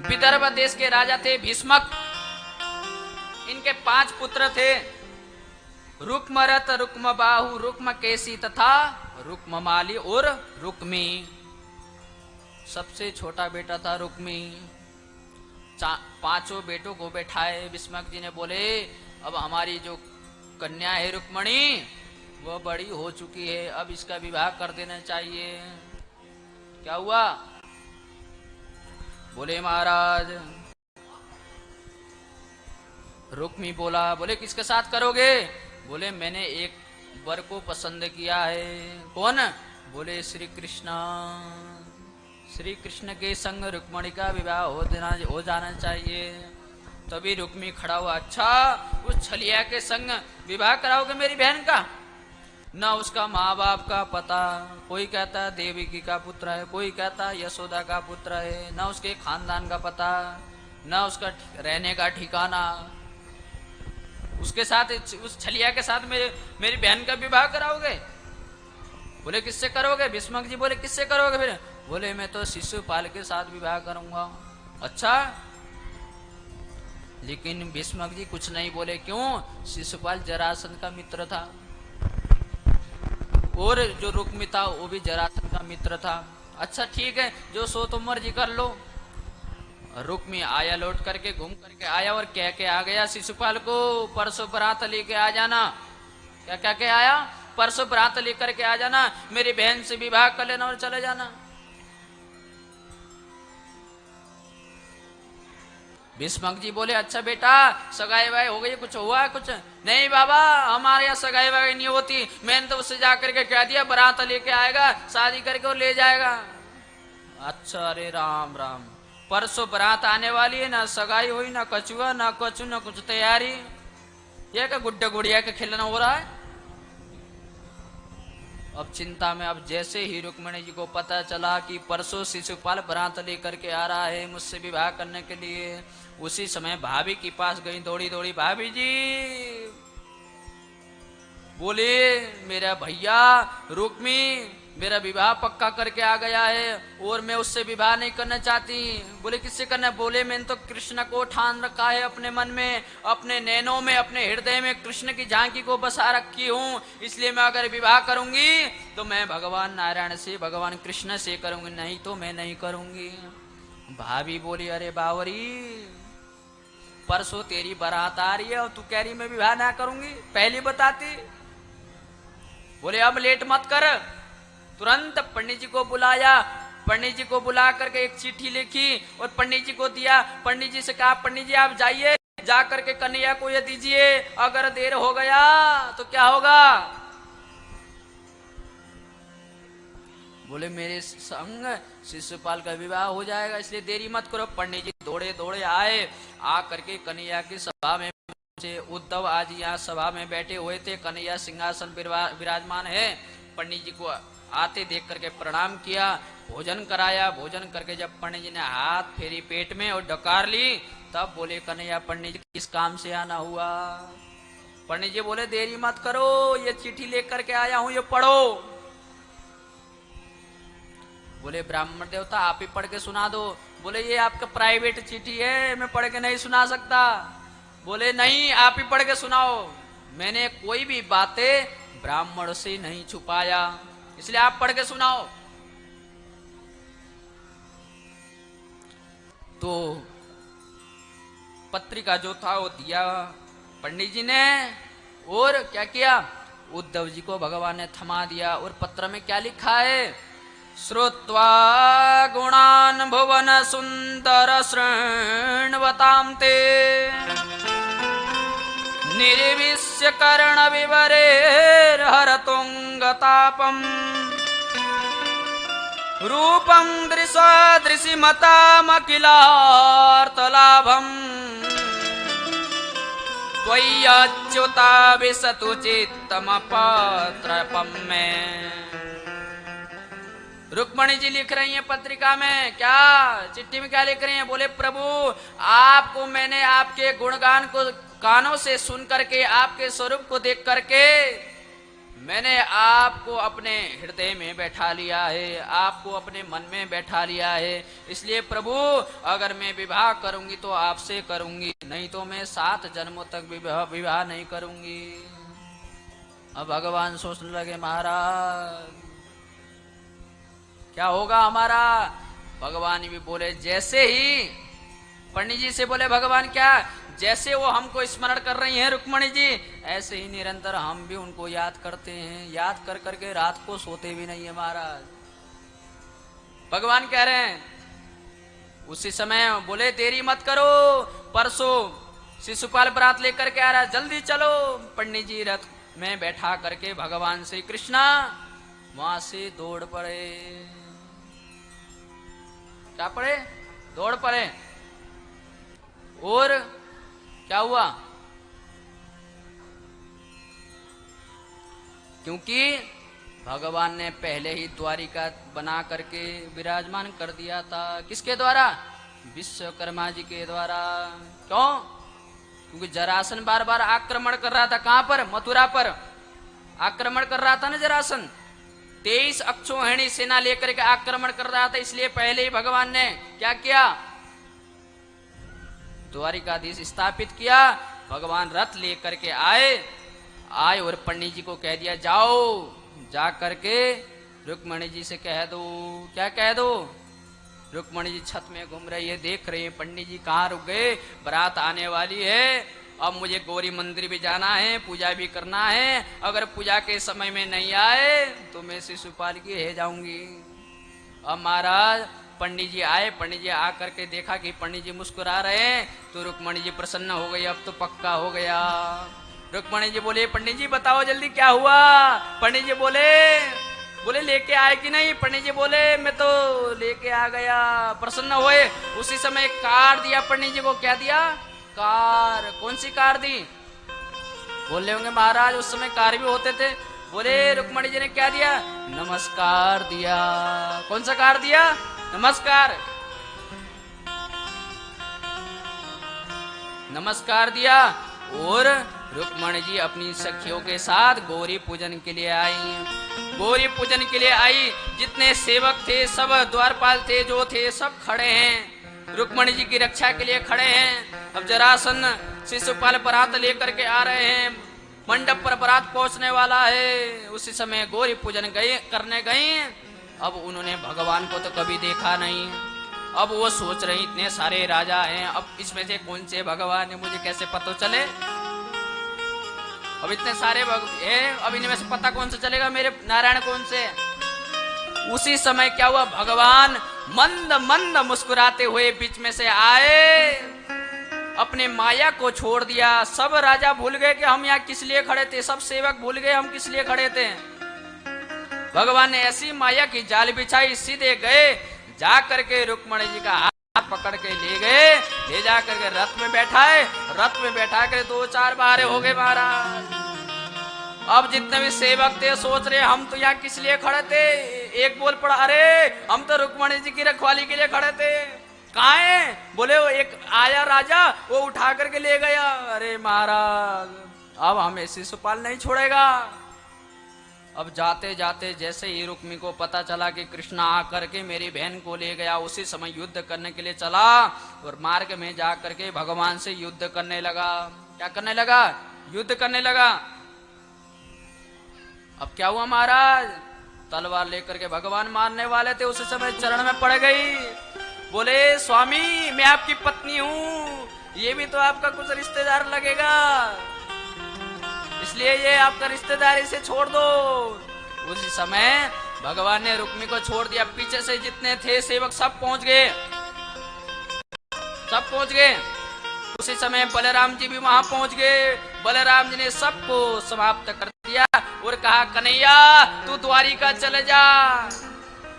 विदर्भ देश के राजा थे भीष्मक। इनके 5 पुत्र थे, रुक्मरथ, रुक्मबाहु, रुक्मकेशी तथा रुक्ममाली और रुक्मी। सबसे छोटा बेटा था रुक्मी। 5 बेटों को बैठाए भीष्मक जी ने, बोले अब हमारी जो कन्या है रुक्मणी वो बड़ी हो चुकी है, अब इसका विवाह कर देना चाहिए। क्या हुआ? बोले महाराज, रुक्मी बोले किसके साथ करोगे? बोले मैंने एक वर को पसंद किया है। कौन? बोले श्री कृष्ण। श्री कृष्ण के संग रुक्मणी का विवाह हो जाना चाहिए। तभी रुक्मी खड़ा हुआ, अच्छा उस छलिया के संग विवाह कराओगे मेरी बहन का? न उसका माँ बाप का पता, कोई कहता है देवकी का पुत्र है, कोई कहता है यशोदा का पुत्र है, न उसके खानदान का पता, न उसका रहने का ठिकाना। उसके साथ, उस छलिया के साथ मेरी बहन का विवाह कराओगे? बोले किससे करोगे? भीष्मक जी बोले किससे करोगे फिर? बोले मैं तो शिशुपाल के साथ विवाह करूंगा। अच्छा, लेकिन भीष्मक जी कुछ नहीं बोले। क्यों? शिशुपाल जरासंध का मित्र था और जो रुक्मी था वो भी जरासंध का मित्र था। अच्छा ठीक है, जो सो तुम मर्जी कर लो। रुक्मी आया, लौट करके घूम करके आया और कह के आ गया शिशुपाल को, परसों बरात लेके आ जाना। क्या क्या के आया? परसों बरात लेकर के आ जाना, मेरी बहन से विवाह कर लेना और चले जाना। भीष्मक जी बोले अच्छा बेटा, सगाई वाई हो गई, कुछ हुआ? कुछ नहीं बाबा, हमारे यहाँ सगाई वाई नहीं होती। मैंने तो उससे जाकर के कह दिया बारात लेके आएगा, शादी करके और ले जाएगा। अच्छा, अरे राम राम, परसों बारात आने वाली है, ना सगाई हुई, ना कछुआ, ना कछु, ना कुछ तैयारी। ये क्या गुड्डा गुड़िया के खिलना हो रहा है? अब चिंता में, अब जैसे ही रुक्मिणी जी को पता चला कि परसों शिशुपाल बारात लेकर के आ रहा है मुझसे विवाह करने के लिए, उसी समय भाभी के पास गई दौड़ी दौड़ी। भाभी जी बोले मेरा भैया रुक्मी मेरा विवाह पक्का करके आ गया है और मैं उससे विवाह नहीं करना चाहती। बोले किससे करना है? बोले मैंने तो कृष्ण को ठान रखा है अपने मन में, अपने नैनों में, अपने हृदय में कृष्ण की झांकी को बसा रखी हूँ, इसलिए मैं अगर विवाह करूंगी तो मैं भगवान नारायण से, भगवान कृष्ण से करूंगी, नहीं तो मैं नहीं करूंगी। भाभी बोली अरे बावरी, परसों तेरी बारात आ रही है और तू कह रही मैं विवाह ना करूंगी, पहले बताती। बोले अब लेट मत कर। तुरंत पंडित जी को बुलाया, पंडित जी को बुला करके एक चिट्ठी लिखी और पंडित जी को दिया। पंडित जी से कहा पंडित जी आप जाइए, जा करके कन्हैया को ये दीजिए, अगर देर हो गया तो क्या होगा? बोले मेरे संग शिशुपाल का विवाह हो जाएगा, इसलिए देरी मत करो। पंडित जी दौड़े दौड़े आए, आ करके कन्हैया की सभा में पहुंचे। उद्धव आज यहाँ सभा में बैठे हुए थे, कन्हैया सिंहासन विराजमान है। पंडित जी को आते देख करके प्रणाम किया, भोजन कराया। भोजन करके जब पंडित जी ने हाथ फेरी पेट में और डकार ली, तब बोले कन्हैया पंडित जी किस काम से आना हुआ? पंडित जी बोले देरी मत करो, ये चिट्ठी लेकर के आया हूं, ये पढ़ो। बोले ब्राह्मण देवता आप ही पढ़ के सुना दो। बोले ये आपका प्राइवेट चिट्ठी है, मैं पढ़ के नहीं सुना सकता। बोले नहीं आप ही पढ़ के सुनाओ, मैंने कोई भी बातें ब्राह्मण से नहीं छुपाया, इसलिए आप पढ़ के सुनाओ। तो पत्रिका जो था वो दिया पंडित जी ने, और क्या किया, उद्धव जी को भगवान ने थमा दिया। और पत्र में क्या लिखा है? श्रुत्वा गुणान भुवन सुंदर शृण्वतां ते निर्विश्य कर्ण विवरेर हरतुंगतापम रूपं दृशमतामखिलार्थलाभम त्वय्यच्युता विशतु चित्तमपत्रपम में। रुक्मणी जी लिख रही हैं पत्रिका में, क्या चिट्ठी में क्या लिख रही हैं? बोले प्रभु आपको मैंने आपके गुणगान को कानों से सुन करके, आपके स्वरूप को देख करके मैंने आपको अपने हृदय में बैठा लिया है, आपको अपने मन में बैठा लिया है। इसलिए प्रभु, अगर मैं विवाह करूंगी तो आपसे करूंगी, नहीं तो मैं 7 जन्मों तक विवाह नहीं करूंगी। अब भगवान सोचने लगे, महाराज क्या होगा हमारा। भगवान भी बोले, जैसे ही पंडित जी से बोले भगवान, क्या जैसे वो हमको स्मरण कर रही हैं रुक्मणी जी, ऐसे ही निरंतर हम भी उनको याद करते हैं। याद कर करके रात को सोते भी नहीं है महाराज। भगवान कह रहे हैं, उसी समय बोले देरी मत करो, परसों शिशुपाल बरात लेकर के आ रहा, जल्दी चलो। पंडित जी रथ में बैठा करके भगवान श्री कृष्णा वहां से दौड़ पड़े। क्या पड़े? दौड़ पड़े। और क्या हुआ? क्योंकि भगवान ने पहले ही द्वारिका बना करके विराजमान कर दिया था। किसके द्वारा? विश्वकर्मा जी के द्वारा। क्यों? क्योंकि जरासन बार बार आक्रमण कर रहा था। कहां पर? मथुरा पर आक्रमण कर रहा था ना जरासन। 23 अक्षौहिणी सेना लेकर के आक्रमण कर रहा था। इसलिए पहले ही भगवान ने क्या किया? द्वारिकाधीश स्थापित किया। भगवान रथ लेकर के आए और पंडित जी को कह दिया, जाओ जा करके रुक्मणी जी से कह दो। क्या कह दो? रुक्मणी जी छत में घूम रही है, देख रही है पंडित जी कहाँ रुक गए, बारात आने वाली है। अब मुझे गौरी मंदिर भी जाना है, पूजा भी करना है। अगर पूजा के समय में नहीं आए तो मैं शिशुपाल की है जाऊंगी। अब महाराज पंडित जी आए। पंडित जी आकर के देखा कि पंडित जी मुस्कुरा रहे हैं, तो रुक्मणी जी प्रसन्न हो गई। अब तो पक्का हो गया। रुक्मणी जी बोले, पंडित जी बताओ जल्दी क्या हुआ। पंडित जी बोले लेके आए कि नहीं? पंडित जी बोले मैं तो लेके आ गया। प्रसन्न हुए। उसी समय कार दिया पंडित जी को। क्या दिया? कार। कौन सी कार दी? बोले होंगे महाराज उस समय कार भी होते थे। बोले रुक्मणी जी ने क्या दिया? नमस्कार दिया। कौन सा कार दिया? नमस्कार। नमस्कार दिया। और रुक्मणी जी अपनी सखियों के साथ गौरी पूजन के लिए आई। गौरी पूजन के लिए आई। जितने सेवक थे, सब द्वारपाल थे, जो थे सब खड़े हैं, रुक्मणी जी की रक्षा के लिए खड़े हैं। अब जरासन शिशुपाल बरात लेकर के आ रहे हैं, मंडप पर बरात पहुंचने वाला है। उसी समय गौरी पूजन करने गई। अब उन्होंने भगवान को तो कभी देखा नहीं। अब वो सोच रहे इतने सारे राजा हैं, अब इसमें से कौन से भगवान है मुझे कैसे पता चले। अब इतने सारे हैं, अब इनमें से पता कौन सा चलेगा मेरे नारायण कौन से। उसी समय क्या हुआ? भगवान मंद मंद मुस्कुराते हुए बीच में से आए। अपने माया को छोड़ दिया। सब राजा भूल गए कि हम यहाँ किस लिए खड़े थे। सब सेवक भूल गए हम किस लिए खड़े थे। भगवान ने ऐसी माया की जाल बिछाई, सीधे गए, जा करके रुक्मणी जी का हाथ पकड़ के ले गए। ले जा करके रथ में बैठाए। रथ में बैठा कर 2-4 बार हो गए महाराज। अब जितने भी सेवक थे सोच रहे हम तो यहाँ किस लिए खड़े थे। एक बोल पड़ा, अरे हम तो रुक्मणी जी की रखवाली के लिए खड़े थे। कहाँ है? बोले वो एक आया राजा, वो उठा करके ले गया। अरे महाराज अब हमें शिशुपाल नहीं छोड़ेगा। अब जाते जाते जैसे ही रुक्मी को पता चला कि कृष्ण आकर के मेरी बहन को ले गया, उसी समय युद्ध करने के लिए चला और मार्ग में जा करके भगवान से युद्ध करने लगा। क्या करने लगा? युद्ध करने लगा। अब क्या हुआ महाराज? तलवार लेकर के भगवान मारने वाले थे, उसी समय चरण में पड़ गई। बोले स्वामी मैं आपकी पत्नी हूँ, ये भी तो आपका कुछ रिश्तेदार लगेगा, इसलिए ये आपका रिश्तेदार, इसे छोड़ दो। उसी समय भगवान ने रुक्मी को छोड़ दिया। पीछे से जितने थे सेवक सब पहुंच गए, सब पहुंच गए। उसी समय बलराम जी भी वहां पहुंच गए। बलराम जी ने सबको समाप्त कर दिया और कहा, कन्हैया तू द्वारिका चले जा।